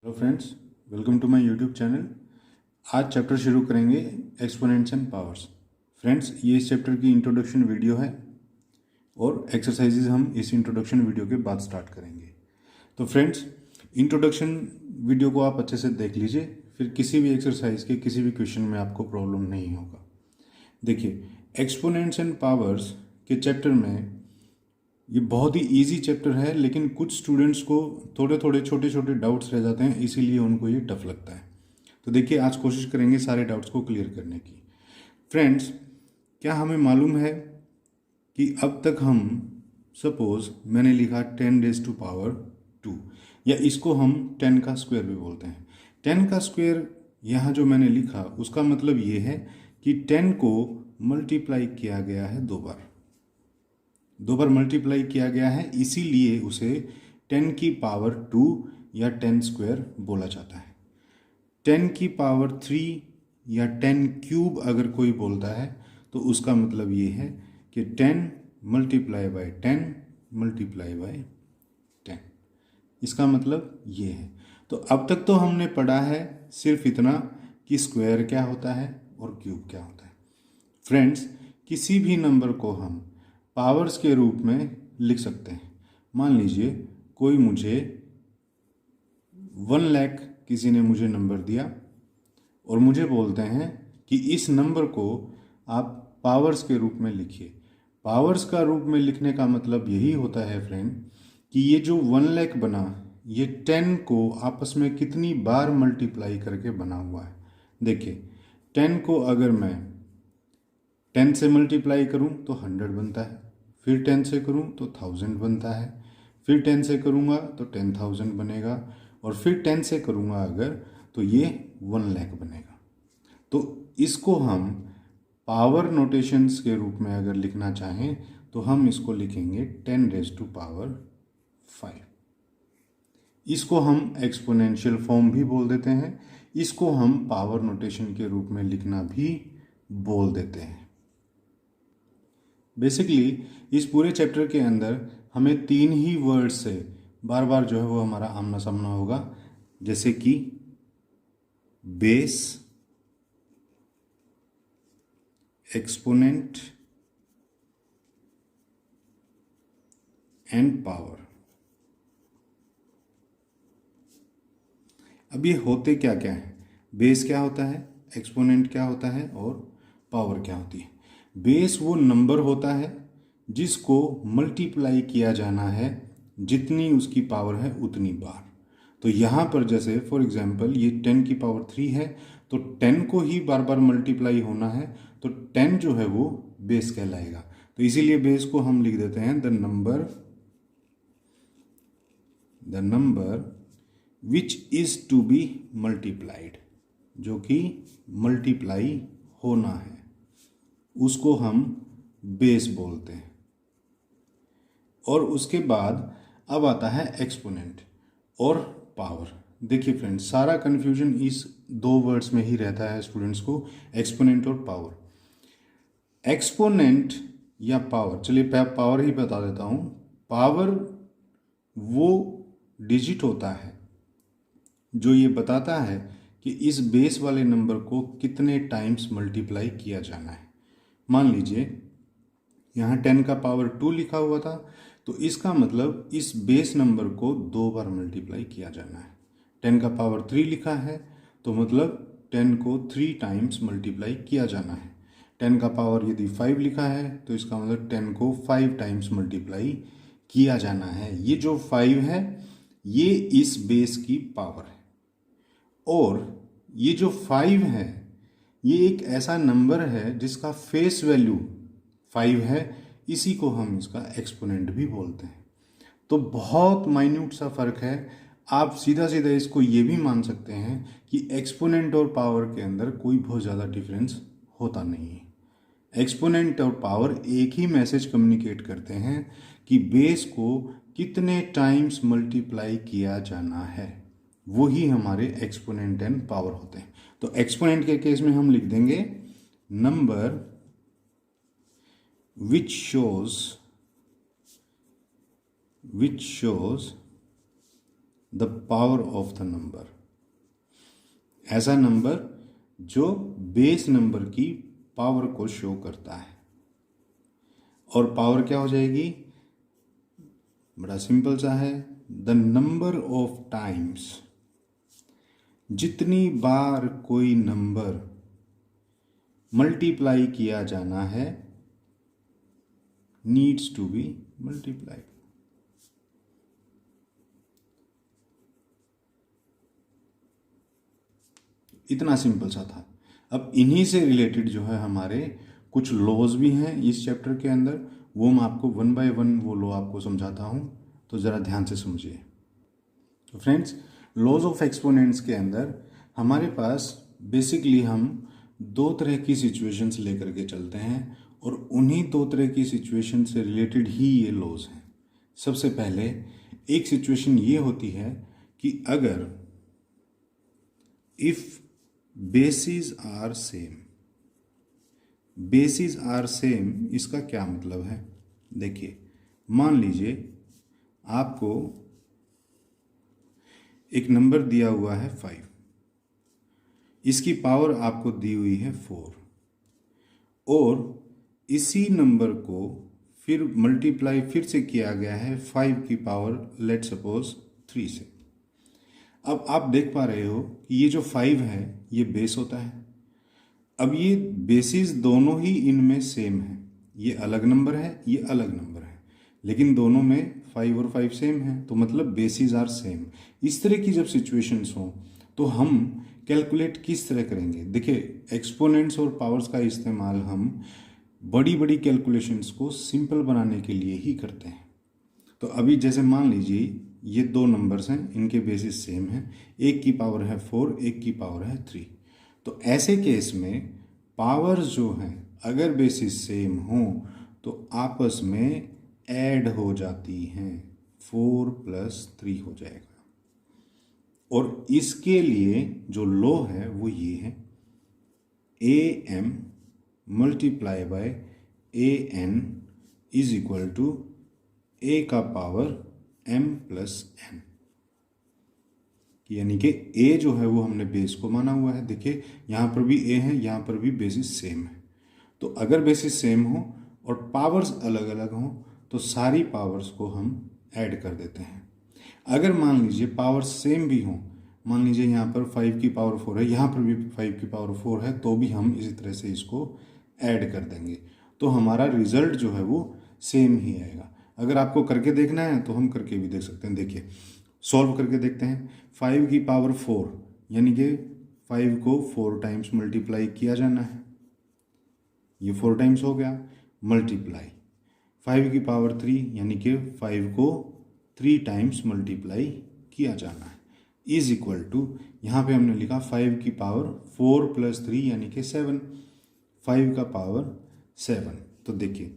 Hello friends, welcome to my YouTube channel. आज chapter शुरू करेंगे एक्सपोनेंट्स एंड पावर्स। फ्रेंड्स, ये इस चैप्टर की इंट्रोडक्शन वीडियो है और एक्सरसाइजेज हम इस इंट्रोडक्शन वीडियो के बाद स्टार्ट करेंगे। तो फ्रेंड्स, इंट्रोडक्शन वीडियो को आप अच्छे से देख लीजिए, फिर किसी भी एक्सरसाइज के किसी भी क्वेश्चन में आपको प्रॉब्लम नहीं होगा। देखिए, एक्सपोनेंट्स एंड पावर्स के चैप्टर में ये बहुत ही इजी चैप्टर है, लेकिन कुछ स्टूडेंट्स को थोड़े थोड़े छोटे छोटे डाउट्स रह जाते हैं, इसीलिए उनको ये टफ लगता है। तो देखिए, आज कोशिश करेंगे सारे डाउट्स को क्लियर करने की। फ्रेंड्स, क्या हमें मालूम है कि अब तक हम सपोज मैंने लिखा 10⁻², या इसको हम 10 का स्क्वायर भी बोलते हैं। 10 का स्क्वायर यहाँ जो मैंने लिखा उसका मतलब ये है कि 10 को मल्टीप्लाई किया गया है दो बार मल्टीप्लाई किया गया है, इसीलिए उसे 10⁻² या 10² बोला जाता है। 10⁻³ या 10³ अगर कोई बोलता है तो उसका मतलब ये है कि 10 × 10 × 10, इसका मतलब ये है। तो अब तक तो हमने पढ़ा है सिर्फ इतना कि स्क्वायर क्या होता है और क्यूब क्या होता है। फ्रेंड्स, किसी भी नंबर को हम पावर्स के रूप में लिख सकते हैं। मान लीजिए कोई मुझे 1 लाख किसी ने मुझे नंबर दिया और मुझे बोलते हैं कि इस नंबर को आप पावर्स के रूप में लिखिए। पावर्स का रूप में लिखने का मतलब यही होता है फ्रेंड कि ये जो 1 लाख बना, ये 10 को आपस में कितनी बार मल्टीप्लाई करके बना हुआ है। देखिए, 10 को अगर मैं 10 से मल्टीप्लाई करूं तो 100 बनता है, फिर 10 से करूं तो 1000 बनता है, फिर 10 से करूंगा तो 10,000 बनेगा, और फिर 10 से करूंगा अगर तो ये 1 लाख बनेगा। तो इसको हम पावर नोटेशंस के रूप में अगर लिखना चाहें तो हम इसको लिखेंगे 10⁻5। इसको हम एक्सपोनेंशियल फॉर्म भी बोल देते हैं, इसको हम पावर नोटेशन के रूप में लिखना भी बोल देते हैं। बेसिकली इस पूरे चैप्टर के अंदर हमें 3 ही वर्ड से बार बार जो है वो हमारा आमना सामना होगा, जैसे कि बेस, एक्सपोनेंट एंड पावर। अब ये होते क्या क्या है? बेस क्या होता है, एक्सपोनेंट क्या होता है और पावर क्या होती है? बेस वो नंबर होता है जिसको मल्टीप्लाई किया जाना है जितनी उसकी पावर है उतनी बार। तो यहाँ पर जैसे फॉर एग्जांपल ये 10⁻³ है, तो 10 को ही बार बार मल्टीप्लाई होना है, तो 10 जो है वो बेस कहलाएगा। तो इसीलिए बेस को हम लिख देते हैं the number which is to be multiplied, जो कि मल्टीप्लाई होना है उसको हम बेस बोलते हैं। और उसके बाद अब आता है एक्सपोनेंट और पावर। देखिए फ्रेंड्स, सारा कन्फ्यूजन इस 2 वर्ड्स में ही रहता है स्टूडेंट्स को, एक्सपोनेंट और पावर। एक्सपोनेंट या पावर, चलिए पावर ही बता देता हूं। पावर वो डिजिट होता है जो ये बताता है कि इस बेस वाले नंबर को कितने टाइम्स मल्टीप्लाई किया जाना है। मान लीजिए यहाँ 10 का पावर 2 लिखा हुआ था, तो इसका मतलब इस बेस नंबर को 2 बार मल्टीप्लाई किया जाना है। 10 का पावर 3 लिखा है तो मतलब 10 को 3 टाइम्स मल्टीप्लाई किया जाना है। 10 का पावर यदि 5 लिखा है तो इसका मतलब 10 को 5 टाइम्स मल्टीप्लाई किया जाना है। ये जो 5 है ये इस बेस की पावर है, और ये जो 5 है ये एक ऐसा नंबर है जिसका फेस वैल्यू 5 है, इसी को हम इसका एक्सपोनेंट भी बोलते हैं। तो बहुत माइन्यूट सा फर्क है। आप सीधा सीधा इसको ये भी मान सकते हैं कि एक्सपोनेंट और पावर के अंदर कोई बहुत ज़्यादा डिफरेंस होता नहीं है। एक्सपोनेंट और पावर एक ही मैसेज कम्युनिकेट करते हैं कि बेस को कितने टाइम्स मल्टीप्लाई किया जाना है, वही हमारे एक्सपोनेंट एंड पावर होते हैं। तो एक्सपोनेंट के केस में हम लिख देंगे number which shows the power of the number। ऐसा नंबर जो बेस नंबर की पावर को शो करता है। और पावर क्या हो जाएगी, बड़ा सिंपल सा है, द नंबर ऑफ टाइम्स, जितनी बार कोई नंबर मल्टीप्लाई किया जाना है नीड्स टू बी मल्टीप्लाइड। इतना सिंपल सा था। अब इन्हीं से रिलेटेड जो है हमारे कुछ लॉज भी हैं इस चैप्टर के अंदर, वो मैं आपको वन बाय वन वो लॉ आपको समझाता हूँ, तो ज़रा ध्यान से समझिए। तो फ्रेंड्स, लॉज ऑफ एक्सपोनेंट्स के अंदर हमारे पास बेसिकली हम दो तरह की सिचुएशंस लेकर के चलते हैं और उन्हीं दो तरह की सिचुएशन से रिलेटेड ही ये लॉज हैं। सबसे पहले एक सिचुएशन ये होती है कि अगर if basis are same, basis are same इसका क्या मतलब है, देखिए मान लीजिए आपको एक नंबर दिया हुआ है 5, इसकी पावर आपको दी हुई है 4 और इसी नंबर को फिर मल्टीप्लाई फिर से किया गया है 5 की पावर लेट सपोज 3 से। अब आप देख पा रहे हो कि ये जो 5 है ये बेस होता है। अब ये बेसिस दोनों ही इनमें सेम है, ये अलग नंबर है ये अलग नंबर है, लेकिन दोनों में 5 और 5 सेम है, तो मतलब बेसिस आर सेम। इस तरह की जब सिचुएशंस हो तो हम कैलकुलेट किस तरह करेंगे, देखिए एक्सपोनेंट्स और पावर्स का इस्तेमाल हम बड़ी बड़ी कैलकुलेशंस को सिंपल बनाने के लिए ही करते हैं। तो अभी जैसे मान लीजिए ये दो नंबर्स हैं, इनके बेसिस सेम हैं, एक की पावर है 4 एक की पावर है 3। तो ऐसे केस में पावर्स जो हैं अगर बेसिस सेम हो तो आपस में ऐड हो जाती हैं, 4 + 3 हो जाएगा। और इसके लिए जो लॉ है वो ये है, AM multiply by AN is equal to A का पावर M + N, यानी कि A जो है वो हमने बेस को माना हुआ है। देखिए यहाँ पर भी A है, यहाँ पर भी बेसिस सेम है। तो अगर बेसिस सेम हो और पावर्स अलग अलग हों तो सारी पावर्स को हम ऐड कर देते हैं। अगर मान लीजिए पावर्स सेम भी हों, मान लीजिए यहाँ पर 5 की पावर 4 है, यहाँ पर भी 5 की पावर 4 है, तो भी हम इसी तरह से इसको ऐड कर देंगे, तो हमारा रिजल्ट जो है वो सेम ही आएगा। अगर आपको करके देखना है तो हम करके भी देख सकते हैं। देखिए सॉल्व करके देखते हैं। 5 की पावर 4 यानी कि 5 को 4 टाइम्स मल्टीप्लाई किया जाना है, ये 4 टाइम्स हो गया, मल्टीप्लाई 5 की पावर 3 यानी कि 5 को 3 टाइम्स मल्टीप्लाई किया जाना है, इज इक्वल टू यहाँ पे हमने लिखा 5 की पावर 4 + 3 यानी कि 7, 5 का पावर 7। तो देखिए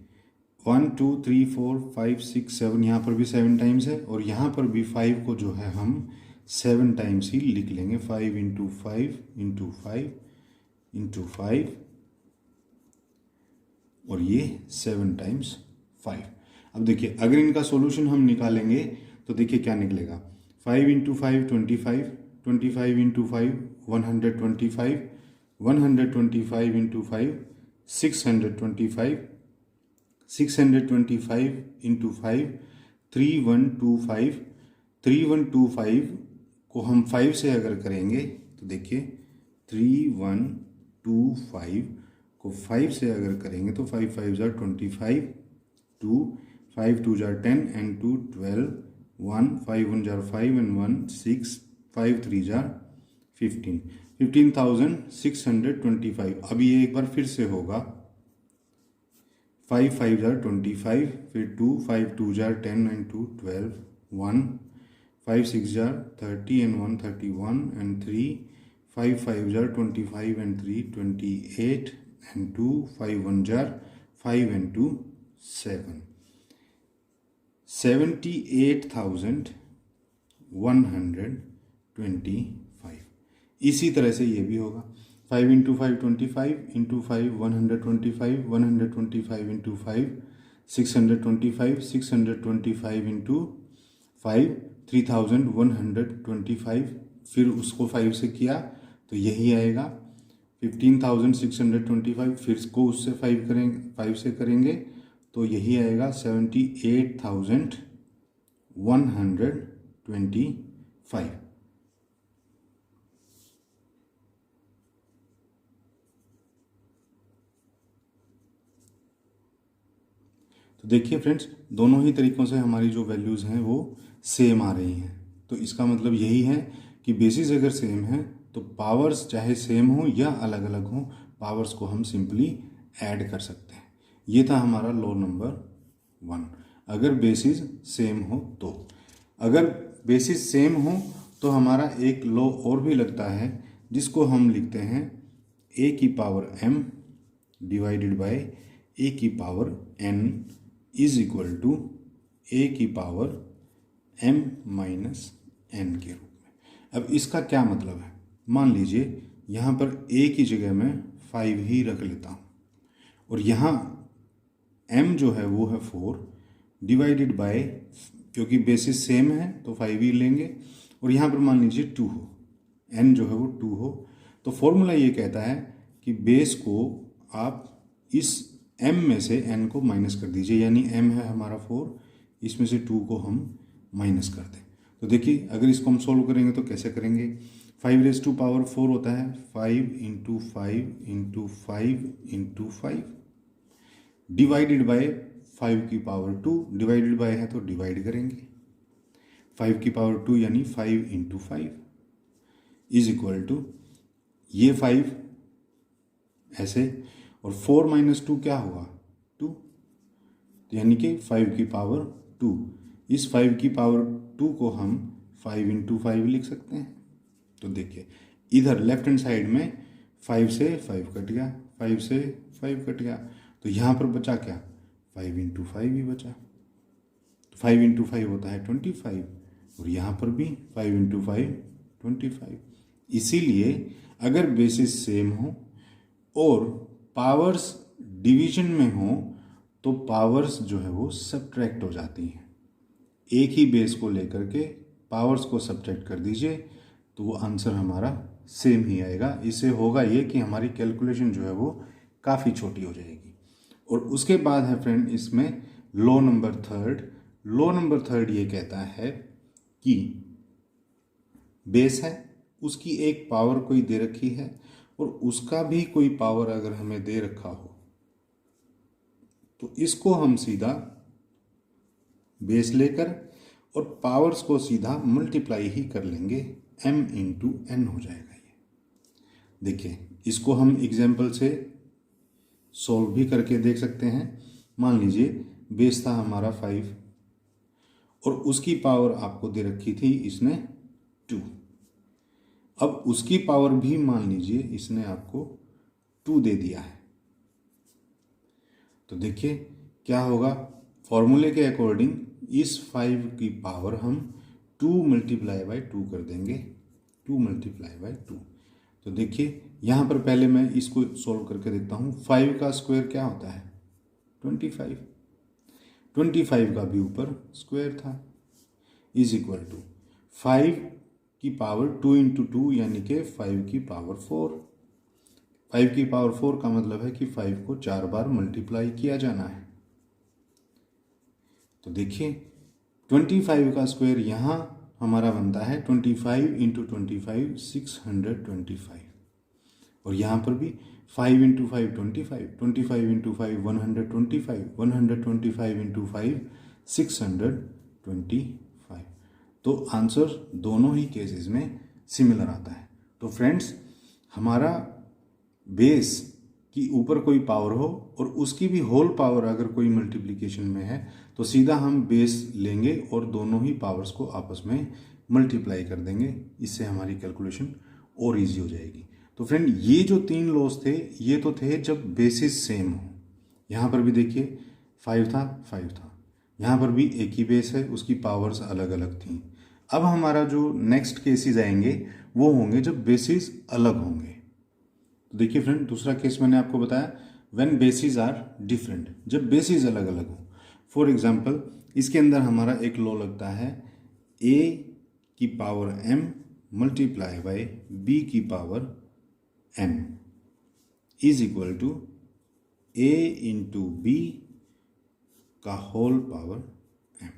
1 2 3 4 5 6 7, यहाँ पर भी 7 टाइम्स है और यहाँ पर भी 5 को जो है हम 7 टाइम्स ही लिख लेंगे, 5 × 5 × 5 × 5 और ये 7 टाइम्स 5। अब देखिए अगर इनका सॉल्यूशन हम निकालेंगे तो देखिए क्या निकलेगा, 5 × 5 25, 25 × 5 125, 125 × 5 625, 625 × 5 3125, 3125 को हम 5 से अगर करेंगे तो देखिए 3125 को 5 से अगर करेंगे तो 5 5 = 25, 2 5 2 = 10 and 2 12, 1 5 1 = 5 and 1 6, 5 3 = 15, 15,625। अब ये एक बार फिर से होगा, 5 5 = 25, फिर 2 5 2 = 10 and 2 12, 1 5 6 = 30 and 1 31 and 3 5 5 = 25 and 3 28 and 2 5 1 = 5 and 2 7, 78,125। इसी तरह से ये भी होगा, 5 × 5 25, × 5 125, 125 × 5 625, 625 × 5 3125, फिर उसको 5 से किया तो यही आएगा 15,625, फिर इसको उससे 5 से करेंगे तो यही आएगा 78,125। तो देखिए फ्रेंड्स, दोनों ही तरीक़ों से हमारी जो वैल्यूज़ हैं वो सेम आ रही हैं। तो इसका मतलब यही है कि बेसिस अगर सेम है तो पावर्स चाहे सेम हो या अलग अलग हो, पावर्स को हम सिंपली ऐड कर सकते हैं। ये था हमारा लॉ नंबर 1, अगर बेसिस सेम हो तो। अगर बेसिस सेम हो तो हमारा एक लॉ और भी लगता है, जिसको हम लिखते हैं a की power m divided by a की power n is equal to a की पावर m माइनस n के रूप में। अब इसका क्या मतलब है, मान लीजिए यहाँ पर a की जगह मैं 5 ही रख लेता हूँ और यहाँ m जो है वो है 4 डिवाइडेड बाय, क्योंकि बेसिस सेम है तो 5 ही लेंगे, और यहाँ पर मान लीजिए 2 हो, n जो है वो 2 हो, तो फॉर्मूला ये कहता है कि बेस को आप इस m में से n को माइनस कर दीजिए, यानी m है हमारा 4, इसमें से 2 को हम माइनस कर दें। तो देखिए अगर इसको हम सोल्व करेंगे तो कैसे करेंगे, 5 रेज़ टू पावर 4 होता है 5 into 5 into 5 into 5 divided by 5 की पावर 2, डिवाइडेड बाय है तो डिवाइड करेंगे, 5 की पावर 2 यानी 5 इंटू 5 इज इक्वल टू ये 5 ऐसे, और 4 माइनस 2 क्या होगा 2, तो यानी कि 5 की पावर 2। इस 5 की पावर 2 को हम 5 इंटू 5 लिख सकते हैं। तो देखिए इधर लेफ्ट हैंड साइड में 5 से 5 कट गया, 5 से 5 कट गया, तो यहाँ पर बचा क्या 5 इंटू 5 ही बचा। तो 5 इंटू 5 होता है 25, और यहाँ पर भी 5 इंटू 5 25। इसीलिए अगर बेसिस सेम हो और पावर्स डिवीजन में हो तो पावर्स जो है वो सब्ट्रैक्ट हो जाती हैं। एक ही बेस को लेकर के पावर्स को सब्ट्रैक्ट कर दीजिए तो वो आंसर हमारा सेम ही आएगा। इससे होगा ये कि हमारी कैलकुलेशन जो है वो काफ़ी छोटी हो जाएगी। और उसके बाद है फ्रेंड इसमें लॉ नंबर 3। लॉ नंबर 3 ये कहता है कि बेस है, उसकी एक पावर कोई दे रखी है और उसका भी कोई पावर अगर हमें दे रखा हो तो इसको हम सीधा बेस लेकर और पावर्स को सीधा मल्टीप्लाई ही कर लेंगे, m इंटू n हो जाएगा ये। देखिए इसको हम एग्जाम्पल से सॉल्व भी करके देख सकते हैं। मान लीजिए बेस था हमारा 5 और उसकी पावर आपको दे रखी थी इसने 2। अब उसकी पावर भी मान लीजिए इसने आपको 2 दे दिया है, तो देखिए क्या होगा, फॉर्मूले के अकॉर्डिंग इस 5 की पावर हम 2 मल्टीप्लाई बाय 2 कर देंगे, 2 मल्टीप्लाई बाय 2। तो देखिए यहाँ पर पहले मैं इसको सॉल्व करके देखता हूँ। 5 का स्क्वायर क्या होता है 25, 25 का भी ऊपर स्क्वायर था, इज इक्वल टू 5 की पावर 2 इंटू 2 यानी कि 5 की पावर 4। 5 की पावर 4 का मतलब है कि 5 को 4 बार मल्टीप्लाई किया जाना है। तो देखिए 25 का स्क्वायर यहाँ हमारा बनता है 25 इंटू 25 625, और यहाँ पर भी 5 इंटू 5 25, 25 इंटू 5 125, 125 इंटू 5 625। तो आंसर दोनों ही केसेस में सिमिलर आता है। तो फ्रेंड्स हमारा बेस की ऊपर कोई पावर हो और उसकी भी होल पावर अगर कोई मल्टीप्लिकेशन में है तो सीधा हम बेस लेंगे और दोनों ही पावर्स को आपस में मल्टीप्लाई कर देंगे। इससे हमारी कैलकुलेशन और इजी हो जाएगी। तो फ्रेंड ये जो 3 लॉस थे ये तो थे जब बेसिस सेम हो। यहाँ पर भी देखिए 5 था 5 था, यहाँ पर भी एक ही बेस है, उसकी पावर्स अलग अलग थी। अब हमारा जो नेक्स्ट केसेस आएंगे वो होंगे जब बेसिस अलग होंगे। तो देखिए फ्रेंड दूसरा केस मैंने आपको बताया व्हेन बेसिस आर डिफरेंट, जब बेसिस अलग अलग हो। फॉर एग्जांपल इसके अंदर हमारा एक लॉ लगता है a की power m multiply by b की power m is equal to a into B का होल पावर m।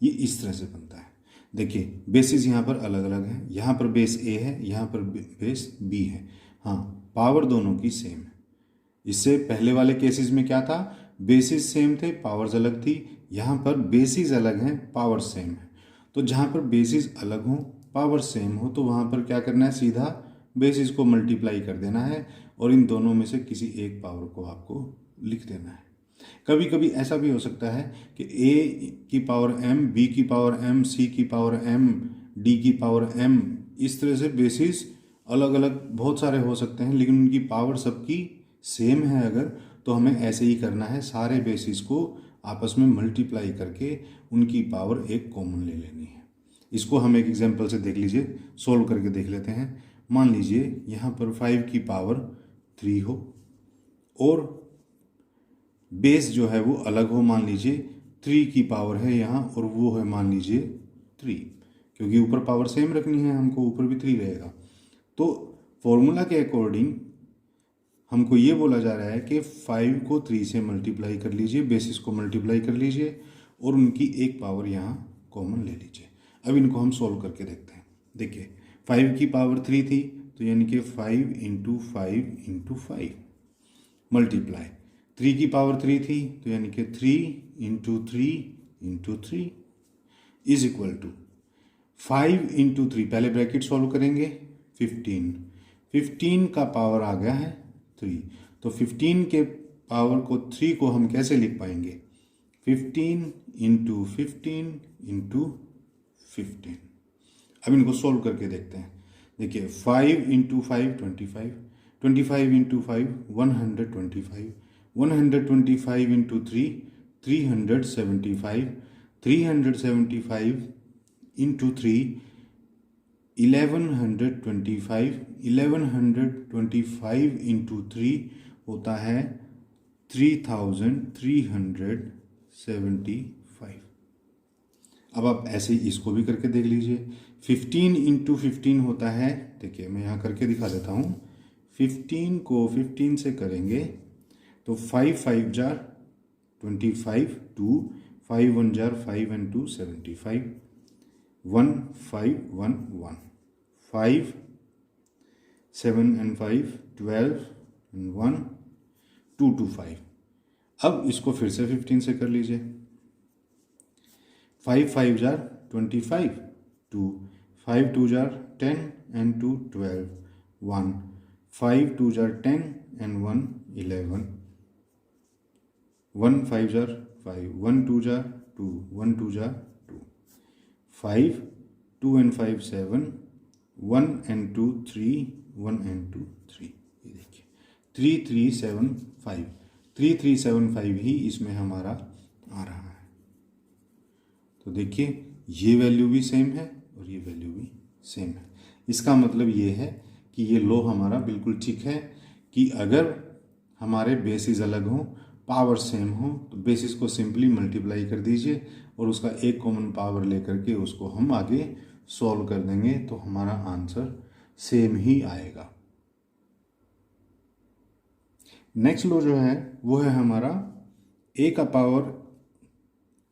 ये इस तरह से बनता है। देखिए बेसिस यहाँ पर अलग अलग है, यहाँ पर बेस a है, यहाँ पर बेस b है। हाँ, पावर दोनों की सेम है। इससे पहले वाले केसेस में क्या था, बेसिस सेम थे, पावर्स अलग थी। यहाँ पर बेसिस अलग हैं, पावर सेम है। तो जहाँ पर बेसिस अलग हो, पावर सेम हो, तो वहाँ पर क्या करना है, सीधा बेसिस को मल्टीप्लाई कर देना है और इन दोनों में से किसी एक पावर को आपको लिख देना है। कभी कभी ऐसा भी हो सकता है कि a की पावर m, b की पावर m, c की पावर m, d की पावर m, इस तरह से बेसिस अलग अलग बहुत सारे हो सकते हैं, लेकिन उनकी पावर सबकी सेम है अगर, तो हमें ऐसे ही करना है, सारे बेसिस को आपस में मल्टीप्लाई करके उनकी पावर एक कॉमन ले लेनी है। इसको हम एक एग्जांपल से देख लीजिए, सोल्व करके देख लेते हैं। मान लीजिए यहाँ पर 5 की पावर 3 हो और बेस जो है वो अलग हो, मान लीजिए 3 की पावर है यहाँ और वो है मान लीजिए 3, क्योंकि ऊपर पावर सेम रखनी है हमको, ऊपर भी 3 रहेगा। तो फॉर्मूला के अकॉर्डिंग हमको ये बोला जा रहा है कि 5 को 3 से मल्टीप्लाई कर लीजिए, बेसिस को मल्टीप्लाई कर लीजिए और उनकी एक पावर यहाँ कॉमन ले लीजिए। अब इनको हम सॉल्व करके देखते हैं। देखिए 5 की पावर 3 थी, तो यानी कि 5 इंटू 5 इंटू 5 मल्टीप्लाई 3 की पावर 3 थी, तो यानी कि 3 into 3 into 3 is equal to 5 into 3, पहले ब्रैकेट सॉल्व करेंगे, 15 का पावर आ गया है 3, तो 15 के पावर को 3 को हम कैसे लिख पाएंगे, 15 इंटू 15 इंटू 15। अब इनको सोल्व करके देखते हैं। देखिए 5 into 5 25, 25 into 5 125, 125 into 3 375, 375 into 3 1125, 1125 into 3 होता है 3375। अब आप ऐसे ही इसको भी करके देख लीजिए। 15 इंटू 15 होता है, देखिए मैं यहाँ करके दिखा देता हूँ। 15 को 15 से करेंगे तो 5 5 jar 25, 2 5 1 jar 5 and 2 75, 1 5 1 1, 5 7 and 5 12 and 1 2 2 5। अब इसको फिर से 15 से कर लीजिए। 5 5 jar 25, 2 5 2 jar 10 and 2 12, 1 5 2 jar 10 and 1 11, 1 5 jar 5, 1 2 jar 2, 1 2 jar 2, 5 2 and 5 7, 1 and 2 3, 1 and 2 3। ये देखिए 3375, 3375 ही इसमें हमारा आ रहा है। तो देखिए ये वैल्यू भी सेम है और ये वैल्यू भी सेम है। इसका मतलब ये है कि ये लो हमारा बिल्कुल ठीक है कि अगर हमारे बेसिस अलग हों, पावर सेम हो, तो बेसिस को सिंपली मल्टीप्लाई कर दीजिए और उसका एक कॉमन पावर लेकर के उसको हम आगे सॉल्व कर देंगे, तो हमारा आंसर सेम ही आएगा। नेक्स्ट लो जो है वो है हमारा a का पावर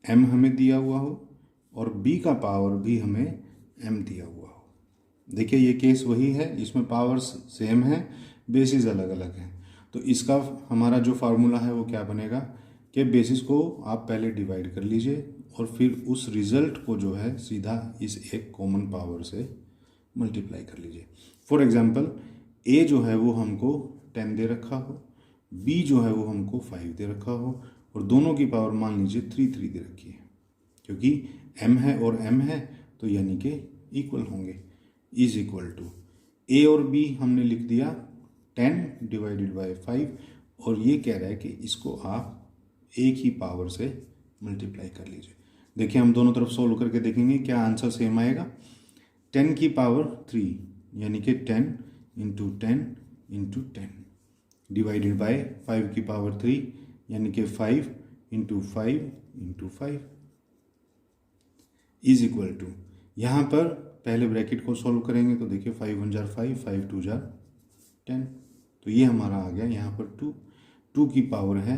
m हमें दिया हुआ हो और b का पावर भी हमें m दिया हुआ हो। देखिए ये केस वही है, इसमें पावर्स सेम है, बेसिस अलग अलग हैं। तो इसका हमारा जो फार्मूला है वो क्या बनेगा कि बेसिस को आप पहले डिवाइड कर लीजिए और फिर उस रिजल्ट को जो है सीधा इस एक कॉमन पावर से मल्टीप्लाई कर लीजिए। फॉर एग्जांपल a जो है वो हमको 10 दे रखा हो, b जो है वो हमको 5 दे रखा हो और दोनों की पावर मान लीजिए 3 3 दे रखी है। क्योंकि m है और m है तो यानी कि इक्वल होंगे, इज इक्वल टू a और b हमने लिख दिया 10 डिवाइडेड बाय 5 और ये कह रहा है कि इसको आप एक ही पावर से मल्टीप्लाई कर लीजिए। देखिए हम दोनों तरफ सोल्व करके देखेंगे क्या आंसर सेम आएगा। 10 की पावर 3 यानी कि 10 इंटू 10 इंटू 10 डिवाइडेड बाय 5 की पावर 3 यानी कि 5 into 5 into 5 is equal to, यहाँ पर पहले ब्रैकेट को सॉल्व करेंगे तो देखिए 5 1 जार 5, 5 2 जार 10, तो ये हमारा आ गया यहाँ पर 2, 2 की पावर है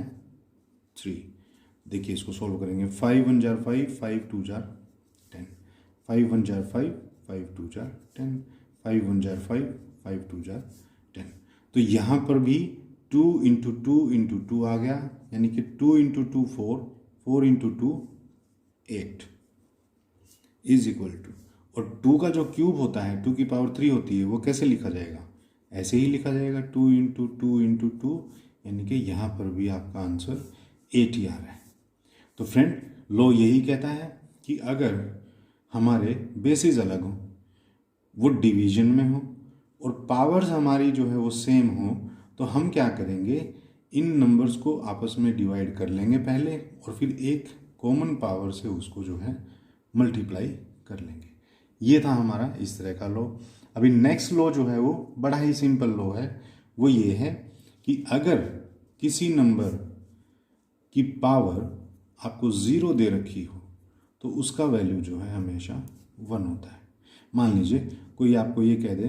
3। देखिए इसको सॉल्व करेंगे, 5 1 jar 5, 5 2 jar 10, 5 1 jar 5, 5 2 jar 10, 5 1 jar 5, 5 2 jar 10। तो यहाँ पर भी 2 इंटू 2 इंटू 2 आ गया, यानी कि 2 into 2 4, 4 into 2 8 is equal to, और 2 का जो क्यूब होता है 2 की पावर 3 होती है, वो कैसे लिखा जाएगा, ऐसे ही लिखा जाएगा 2 इंटू 2 इंटू 2, यानी कि यहाँ पर भी आपका आंसर 8 ही आ रहा है। तो फ्रेंड लॉ यही कहता है कि अगर हमारे बेसिस अलग हो, वो डिवीजन में हो और पावर्स हमारी जो है वो सेम हो, तो हम क्या करेंगे, इन नंबर्स को आपस में डिवाइड कर लेंगे पहले और फिर एक कॉमन पावर से उसको जो है मल्टीप्लाई कर लेंगे। ये था हमारा इस तरह का लॉ। अभी नेक्स्ट लॉ जो है वो बड़ा ही सिंपल लॉ है, वो ये है कि अगर किसी नंबर की पावर आपको 0 दे रखी हो तो उसका वैल्यू जो है हमेशा 1 होता है। मान लीजिए कोई आपको ये कह दे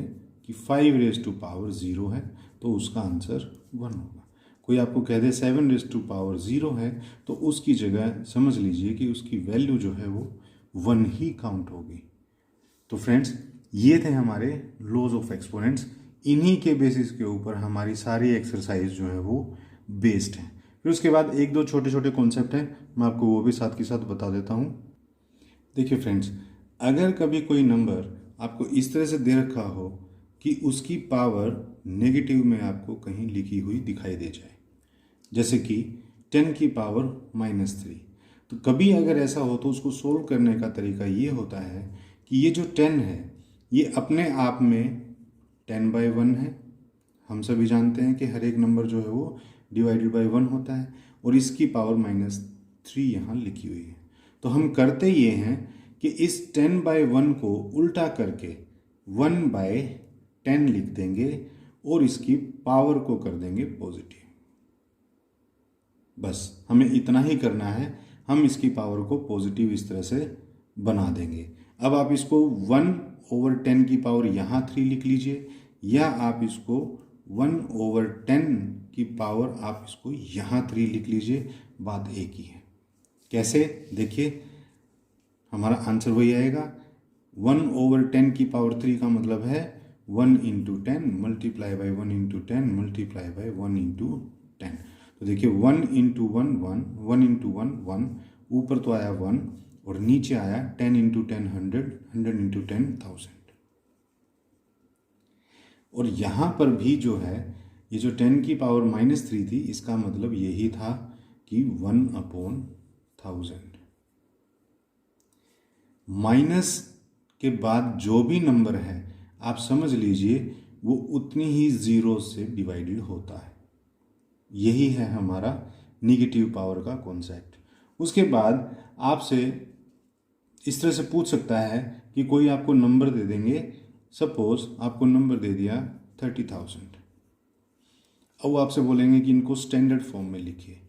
कि 5 रेज़ टू पावर 0 है तो उसका आंसर 1 होगा। कोई आपको कह दे 7 रेज़ टू पावर 0 है तो उसकी जगह समझ लीजिए कि उसकी वैल्यू जो है वो 1 ही काउंट होगी। तो फ्रेंड्स ये थे हमारे लॉज ऑफ एक्सपोनेंट्स, इन्हीं के बेसिस के ऊपर हमारी सारी एक्सरसाइज जो है वो बेस्ड है। फिर उसके बाद एक दो छोटे छोटे कॉन्सेप्ट हैं, मैं आपको वो भी साथ के साथ बता देता हूँ। देखिए फ्रेंड्स, अगर कभी कोई नंबर आपको इस तरह से दे रखा हो कि उसकी पावर नेगेटिव में आपको कहीं लिखी हुई दिखाई दे जाए, जैसे कि 10 की पावर -3, तो कभी अगर ऐसा हो तो उसको सोल्व करने का तरीका ये होता है कि ये जो 10 है ये अपने आप में 10/1 है। हम सभी जानते हैं कि हर एक नंबर जो है वो डिवाइडेड बाय 1 होता है और इसकी पावर -3 यहाँ लिखी हुई है। तो हम करते ये हैं कि इस 10/1 को उल्टा करके 1/10 लिख देंगे और इसकी पावर को कर देंगे पॉजिटिव। बस हमें इतना ही करना है, हम इसकी पावर को पॉजिटिव इस तरह से बना देंगे। अब आप इसको 1/10 की पावर यहाँ 3 लिख लीजिए, या आप इसको 1/10 की पावर आप इसको यहाँ 3 लिख लीजिए, बात एक ही है। कैसे, देखिए हमारा आंसर वही आएगा। 1/10 की पावर 3 का मतलब है 1 into 10 multiply by 1 into 10 multiply by 1 into 10। तो देखिए 1 इंटू 1 1, 1 इंटू 1 1, ऊपर तो आया 1 और नीचे आया 10 इंटू 10 100, 100 इंटू 10 1000। और यहाँ पर भी जो है ये जो 10 की पावर -3 थी, इसका मतलब यही था कि 1/1000। माइनस के बाद जो भी नंबर है आप समझ लीजिए वो उतनी ही जीरो से डिवाइडेड होता है। यही है हमारा निगेटिव पावर का कॉन्सेप्ट। उसके बाद आपसे इस तरह से पूछ सकता है कि कोई आपको नंबर दे देंगे, सपोज आपको नंबर दे दिया 30,000, अब वो आपसे बोलेंगे कि इनको स्टैंडर्ड फॉर्म में लिखिए।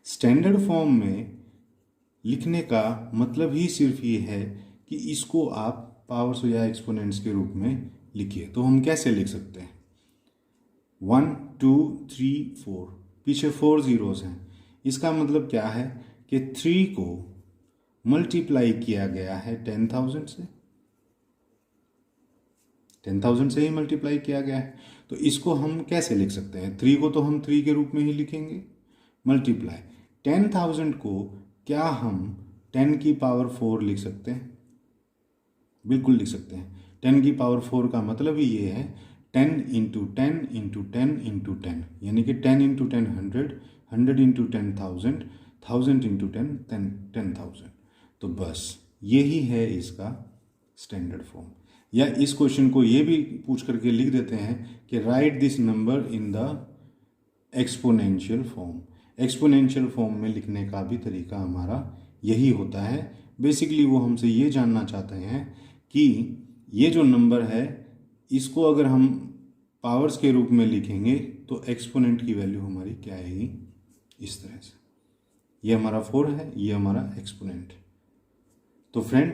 स्टैंडर्ड फॉर्म में लिखने का मतलब ही सिर्फ ये है कि इसको आप पावर्स या एक्सपोनेंट्स के रूप में लिखिए। तो हम कैसे लिख सकते हैं, 1 2 3 4, पीछे 4 जीरोस हैं, इसका मतलब क्या है कि 3 को मल्टीप्लाई किया गया है 10,000 से, 10,000 से ही मल्टीप्लाई किया गया है। तो इसको हम कैसे लिख सकते हैं, 3 को तो हम 3 के रूप में ही लिखेंगे, मल्टीप्लाई 10,000 को क्या हम 10 की पावर 4 लिख सकते हैं, बिल्कुल लिख सकते हैं। 10 की पावर 4 का मतलब ही ये है 10 इंटू 10 इंटू 10 इंटू 10, यानी कि 10 इंटू 10 100, 100 इंटू 10,000, 1000 इंटू 10 10,000। तो बस यही है इसका स्टैंडर्ड फॉर्म। या इस क्वेश्चन को ये भी पूछ करके लिख देते हैं कि right this number in the exponential form. Exponential form में लिखने का भी तरीका हमारा यही होता है। बेसिकली वो हमसे ये जानना चाहते हैं कि ये जो नंबर है इसको अगर हम पावर्स के रूप में लिखेंगे तो एक्सपोनेंट की वैल्यू हमारी क्या आएगी, इस तरह से। ये हमारा 4 है, ये हमारा एक्सपोनेंट। तो फ्रेंड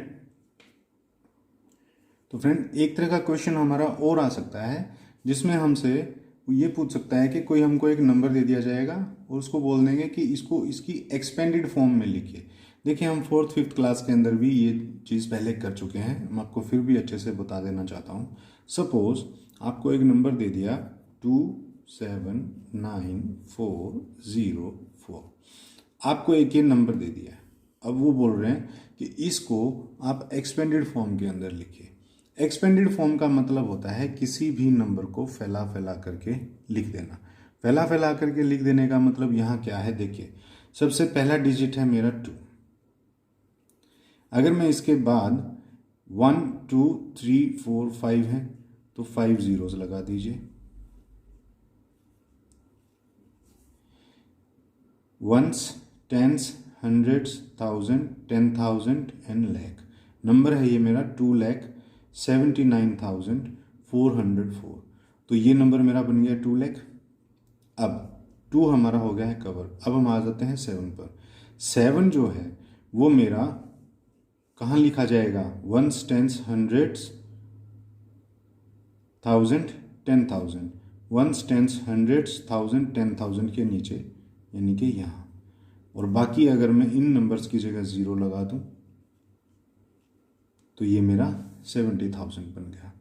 तो फ्रेंड एक तरह का क्वेश्चन हमारा और आ सकता है जिसमें हमसे ये पूछ सकता है कि कोई हमको एक नंबर दे दिया जाएगा और उसको बोल देंगे कि इसको इसकी एक्सपेंडेड फॉर्म में लिखिए। देखिए हम 4th 5th क्लास के अंदर भी ये चीज़ पहले कर चुके हैं, मैं आपको फिर भी अच्छे से बता देना चाहता हूँ। सपोज आपको एक नंबर दे दिया 27940 आपको एक ये नंबर दे दिया है। अब वो बोल रहे हैं कि इसको आप एक्सपेंडेड फॉर्म के अंदर लिखिए। एक्सपेंडेड फॉर्म का मतलब होता है किसी भी नंबर को फैला फैला करके लिख देना। फैला फैला करके लिख देने का मतलब यहाँ क्या है, देखिए सबसे पहला डिजिट है मेरा 2। अगर मैं इसके बाद 1 2 3 4 5 है तो 5 zeros लगा दीजिए। Ones, tens, hundreds, thousand, 10,000 and lakh. Number है ये मेरा 2,79,404। तो ये नंबर मेरा बन गया 2 लाख। अब 2 हमारा हो गया है कवर। अब हम आ जाते हैं 7 पर। 7 जो है वो मेरा कहाँ लिखा जाएगा, ones, tens, hundreds, thousand, 10,000। Ones, tens, hundreds, thousand, 10,000 के नीचे, यानी कि यहाँ। और बाकी अगर मैं इन नंबर्स की जगह 0 लगा दूं तो ये मेरा 70,000 बन गया।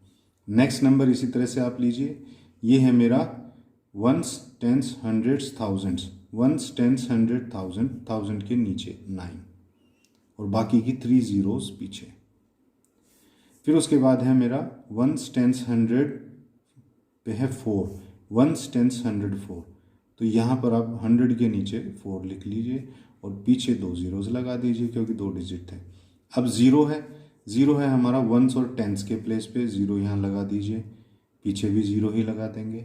नेक्स्ट नंबर इसी तरह से आप लीजिए, ये है मेरा ones, tens, hundreds, thousands. Ones, tens, hundred, thousand, thousand के नीचे 9 और बाकी की 3 zeros पीछे। फिर उसके बाद है मेरा वंस, टेंस, हंड्रेड पे है 4। Ones, tens, 104। तो यहाँ पर आप 100 के नीचे 4 लिख लीजिए और पीछे 2 zeros लगा दीजिए क्योंकि 2 डिजिट है। अब 0 है हमारा वंस और टेंस के प्लेस पे, 0 यहाँ लगा दीजिए, पीछे भी 0 ही लगा देंगे।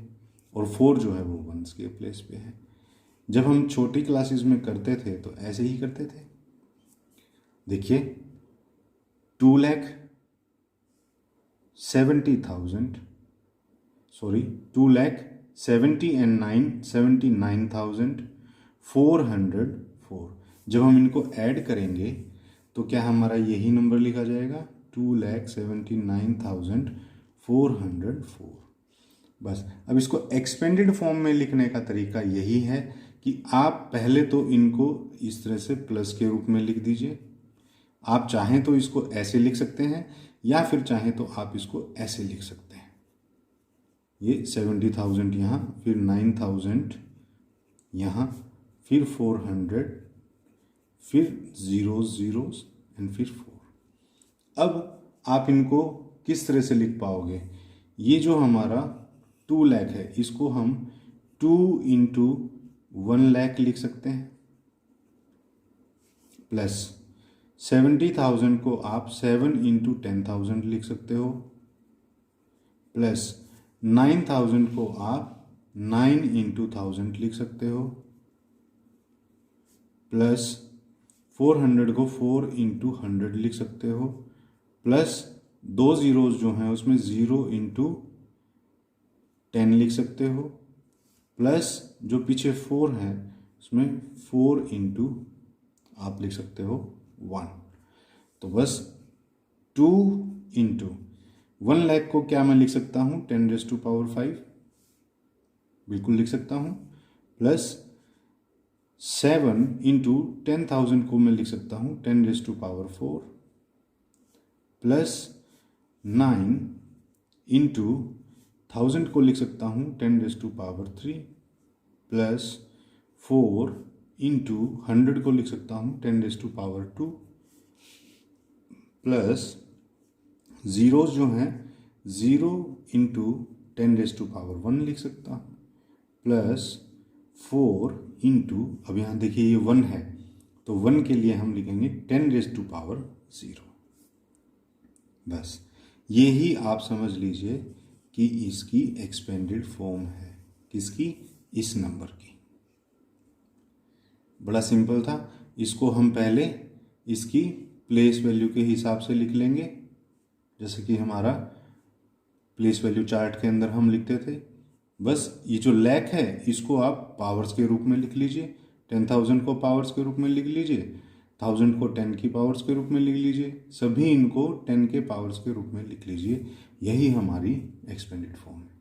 और 4 जो है वो वंस के प्लेस पे है। जब हम छोटी क्लासेस में करते थे तो ऐसे ही करते थे। देखिए 2,70,404। जब हम इनको ऐड करेंगे तो क्या हमारा यही नंबर लिखा जाएगा, 2,79,404। बस अब इसको एक्सपेंडेड फॉर्म में लिखने का तरीका यही है कि आप पहले तो इनको इस तरह से प्लस के रूप में लिख दीजिए। आप चाहें तो इसको ऐसे लिख सकते हैं या फिर चाहें तो आप इसको ऐसे लिख सकते हैं। ये 70,000 यहाँ, फिर 9,000 यहाँ, फिर 400, फिर 0 zeros एंड फिर 4। अब आप इनको किस तरह से लिख पाओगे, ये जो हमारा 2 लाख है इसको हम 2 into 1 लाख लिख सकते हैं, प्लस 70,000 को आप 7 into 10,000 लिख सकते हो, प्लस 9,000 को आप 9 into 1000 लिख सकते हो, प्लस 400 को 4 into 100 लिख सकते हो, प्लस 2 zeros जो हैं उसमें 0 into 10 लिख सकते हो, प्लस जो पीछे 4 है उसमें 4 into आप लिख सकते हो 1। तो बस 2 into 1 लाख को क्या मैं लिख सकता हूँ, 10⁵, बिल्कुल लिख सकता हूँ, प्लस 7 into 10,000 को मैं लिख सकता हूँ 10⁴, प्लस 9 into 1000 को लिख सकता हूँ 10⁵, प्लस 4 into 100 को लिख सकता हूँ 10⁵, प्लस जीरोस जो हैं 0 into 10⁻1 लिख सकता हूँ, प्लस 4 into, अब यहाँ देखिए ये 1 है तो 1 के लिए हम लिखेंगे 10⁻0। बस ये ही आप समझ लीजिए कि इसकी एक्सपेंडेड फॉर्म है, किसकी, इस नंबर की। बड़ा सिंपल था। इसको हम पहले इसकी प्लेस वैल्यू के हिसाब से लिख लेंगे, जैसे कि हमारा प्लेस वैल्यू चार्ट के अंदर हम लिखते थे। बस ये जो लाख है इसको आप पावर्स के रूप में लिख लीजिए, 10,000 को पावर्स के रूप में लिख लीजिए, 1000 को 10 की पावर्स के रूप में लिख लीजिए, सभी इनको 10 के पावर्स के रूप में लिख लीजिए। यही हमारी एक्सपेंडेड फॉर्म है।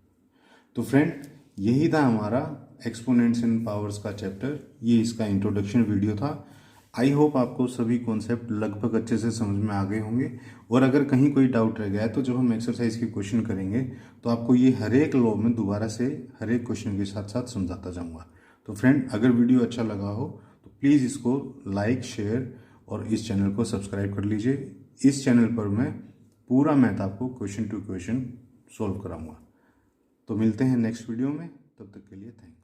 तो फ्रेंड, यही था हमारा एक्सपोनेंट्स इन पावर्स का चैप्टर। ये इसका इंट्रोडक्शन वीडियो था। आई होप आपको सभी कॉन्सेप्ट लगभग अच्छे से समझ में आ गए होंगे। और अगर कहीं कोई डाउट रह गया है तो जब हम एक्सरसाइज के क्वेश्चन करेंगे तो आपको ये हर एक लॉ में दोबारा से हर एक क्वेश्चन के साथ साथ समझाता जाऊँगा। तो फ्रेंड, अगर वीडियो अच्छा लगा हो तो प्लीज़ इसको लाइक, शेयर और इस चैनल को सब्सक्राइब कर लीजिए। इस चैनल पर मैं पूरा मैथ आपको क्वेश्चन टू क्वेश्चन सॉल्व कराऊंगा। तो मिलते हैं नेक्स्ट वीडियो में, तब तक के लिए थैंक यू।